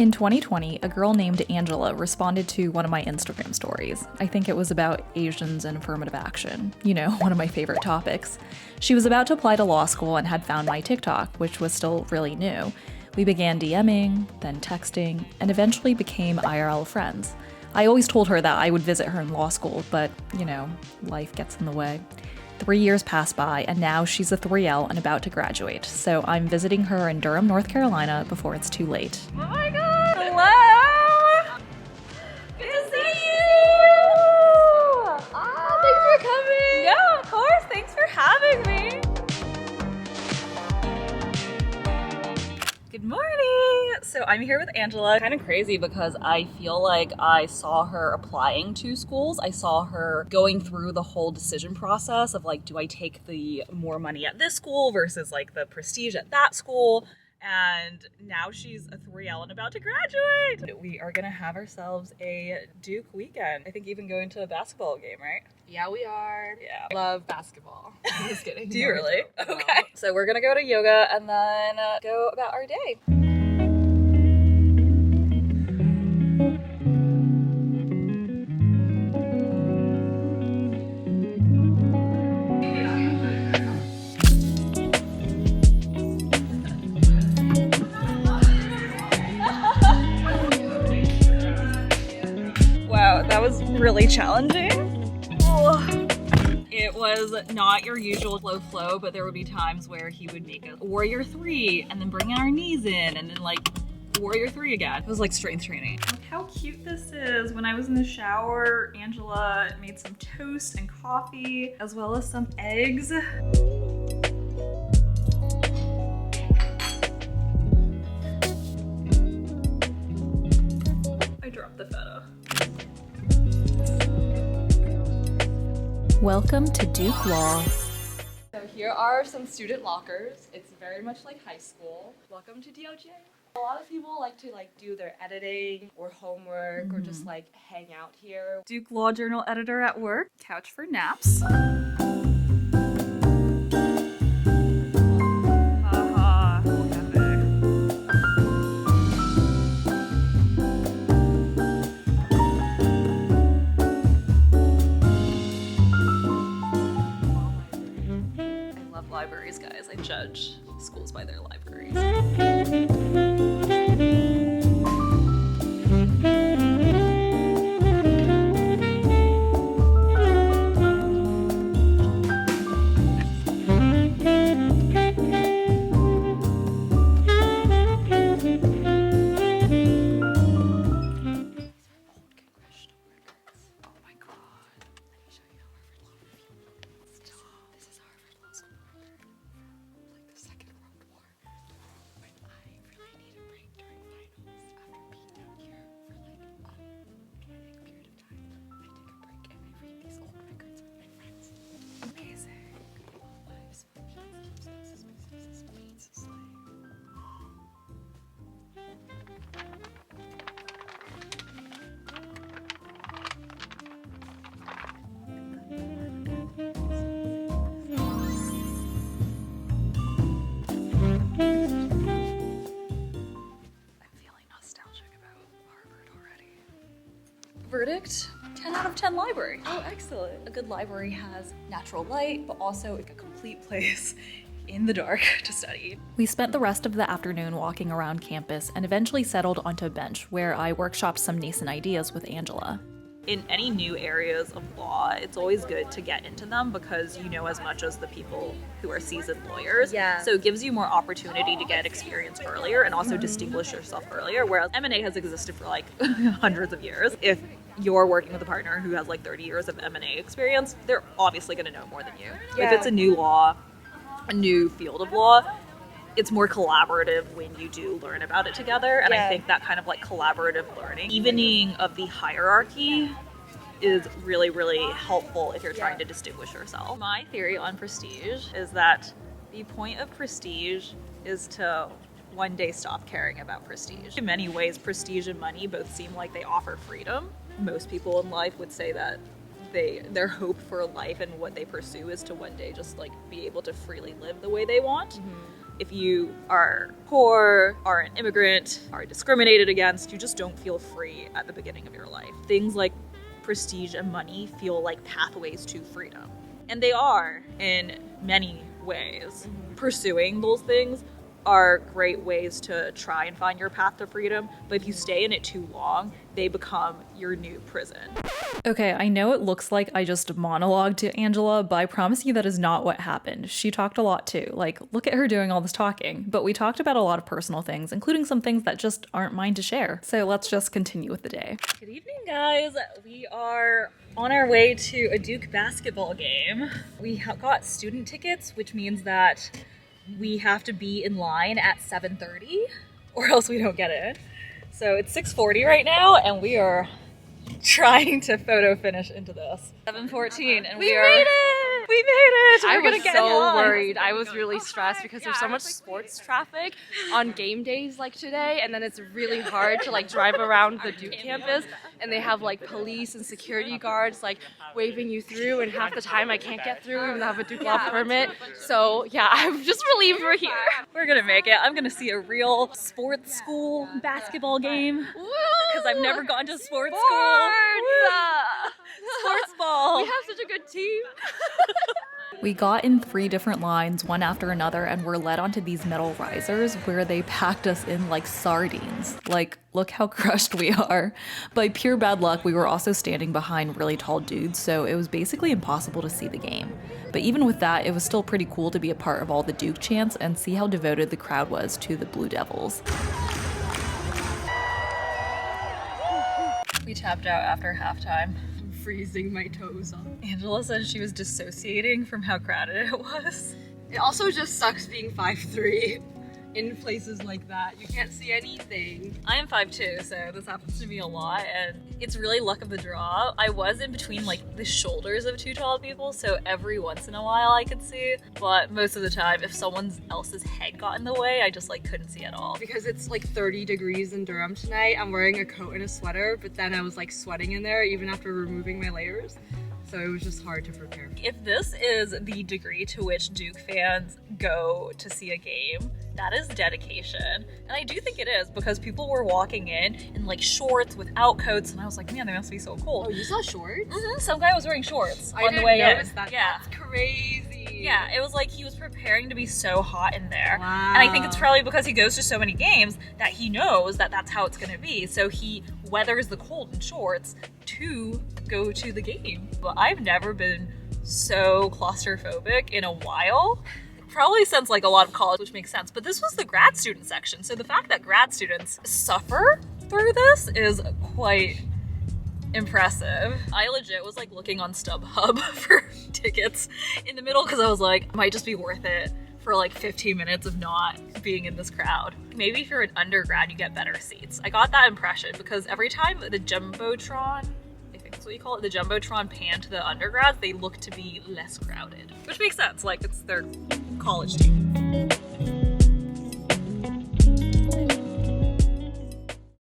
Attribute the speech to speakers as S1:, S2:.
S1: In 2020, a girl named Angela responded to one of my Instagram stories. I think it was about Asians and affirmative action. You know, one of my favorite topics. She was about to apply to law school and had found my TikTok, which was still really new. We began DMing, then texting, and eventually became IRL friends. I always told her that I would visit her in law school, but, you know, life gets in the way. 3 years passed by, and now she's a 3L and about to graduate, so I'm visiting her in Durham, North Carolina before it's too late.
S2: Oh my god! Hello! Good to see you! Thanks for coming! Yeah, of course! Thanks for having me! Good morning! So I'm here with Angela. Kind of crazy because I feel like I saw her applying to schools. I saw her going through the whole decision process of like, do I take the more money at this school versus like the prestige at that school? And now she's a 3L and about to graduate. We are gonna have ourselves a Duke weekend. I think even going to a basketball game, right?
S3: Yeah, we are.
S2: Yeah.
S3: Love basketball. I'm just kidding.
S2: Do you really?
S3: No.
S2: Okay. So we're gonna go to yoga and then go about our day. Wow, that was really challenging. It was not your usual flow, but there would be times where he would make a warrior 3 and then bring our knees in and then like warrior 3 again. It was like strength training. Look how cute this is. When I was in the shower, Angela made some toast and coffee as well as some eggs. I dropped the feta.
S1: Welcome to Duke Law.
S2: So here are some student lockers. It's very much like high school. Welcome to DOJ. A lot of people like to do their editing or homework or just like hang out here. Duke Law Journal editor at work. Couch for naps. Haha, epic. I love libraries, guys. I judge schools by their libraries. Verdict, 10 out of 10 library. Oh, excellent. A good library has natural light, but also a complete place in the dark to study.
S1: We spent the rest of the afternoon walking around campus and eventually settled onto a bench where I workshopped some nascent ideas with Angela.
S2: In any new areas of law, it's always good to get into them because you know as much as the people who are seasoned lawyers.
S3: Yeah.
S2: So it gives you more opportunity to get experience earlier and also distinguish yourself earlier, whereas M&A has existed for like hundreds of years. If you're working with a partner who has like 30 years of M&A experience, they're obviously going to know more than you.
S3: Yeah.
S2: If it's a new law, a new field of law, it's more collaborative when you do learn about it together. And I think that kind of like collaborative learning, evening of the hierarchy is really, really helpful if you're trying to distinguish yourself. My theory on prestige is that the point of prestige is to one day stop caring about prestige. In many ways, prestige and money both seem like they offer freedom. Most people in life would say that their hope for life and what they pursue is to one day just like be able to freely live the way they want. If you are poor, are an immigrant, are discriminated against, you just don't feel free at the beginning of your life. Things like prestige and money feel like pathways to freedom. And they are in many ways. Pursuing those things are great ways to try and find your path to freedom, but if you stay in it too long, they become your new prison.
S1: Okay, I know it looks like I just monologued to Angela, but I promise you that is not what happened. She talked a lot too. Like, look at her doing all this talking. But we talked about a lot of personal things, including some things that just aren't mine to share. So let's just continue with the day.
S2: Good evening, guys. We are on our way to a Duke basketball game. We got student tickets, which means that we have to be in line at 7:30 or else we don't get in. So it's 6:40 right now and we are trying to photo finish into this. 7:14 and we made it! We made it!
S3: I
S2: We're
S3: was
S2: gonna
S3: so worried. I was really stressed because there's so much sports traffic on game days like today, and then it's really hard to like drive around the Duke campus, and they have like police and security guards like waving you through, and half the time I can't get through even though I have a Duke law permit. So yeah, I'm just relieved we're here.
S2: We're gonna make it. I'm gonna see a real sports school basketball game because I've never gone to sports school. Sports ball.
S3: We have such a good team.
S1: We got in 3 different lines, one after another, and were led onto these metal risers where they packed us in like sardines. Like, look how crushed we are. By pure bad luck, we were also standing behind really tall dudes, so it was basically impossible to see the game. But even with that, it was still pretty cool to be a part of all the Duke chants and see how devoted the crowd was to the Blue Devils.
S2: We tapped out after halftime.
S3: I'm freezing my toes off.
S2: Angela said she was dissociating from how crowded it was.
S3: It also just sucks being 5'3" in places like that. You can't see anything.
S2: I am 5'2", so this happens to me a lot, and it's really luck of the draw. I was in between like the shoulders of 2 tall people, so every once in a while I could see, but most of the time if someone else's head got in the way, I just like couldn't see at all.
S3: Because it's like 30 degrees in Durham tonight, I'm wearing a coat and a sweater, but then I was like sweating in there even after removing my layers. So it was just hard to prepare.
S2: If this is the degree to which Duke fans go to see a game, that is dedication. And I do think it is, because people were walking in like shorts without coats, and I was like, man, they must be so cold.
S3: Oh, you saw shorts?
S2: Some guy was wearing shorts
S3: I
S2: on the way
S3: didn't notice
S2: in.
S3: that.
S2: Yeah.
S3: That's crazy.
S2: Yeah, it was like he was preparing to be so hot in there.
S3: Wow.
S2: And I think it's probably because he goes to so many games that he knows that that's how it's gonna be. So he weathers the cold in shorts to go to the game. But I've never been so claustrophobic in a while. Probably since like a lot of college, which makes sense. But this was the grad student section. So the fact that grad students suffer through this is quite impressive. I legit was like looking on StubHub for tickets in the middle because I was like, it might just be worth it for like 15 minutes of not being in this crowd. Maybe if you're an undergrad, you get better seats. I got that impression because every time the Jumbotron, I think that's what you call it, the Jumbotron panned to the undergrads, they look to be less crowded. Which makes sense, like it's their college team.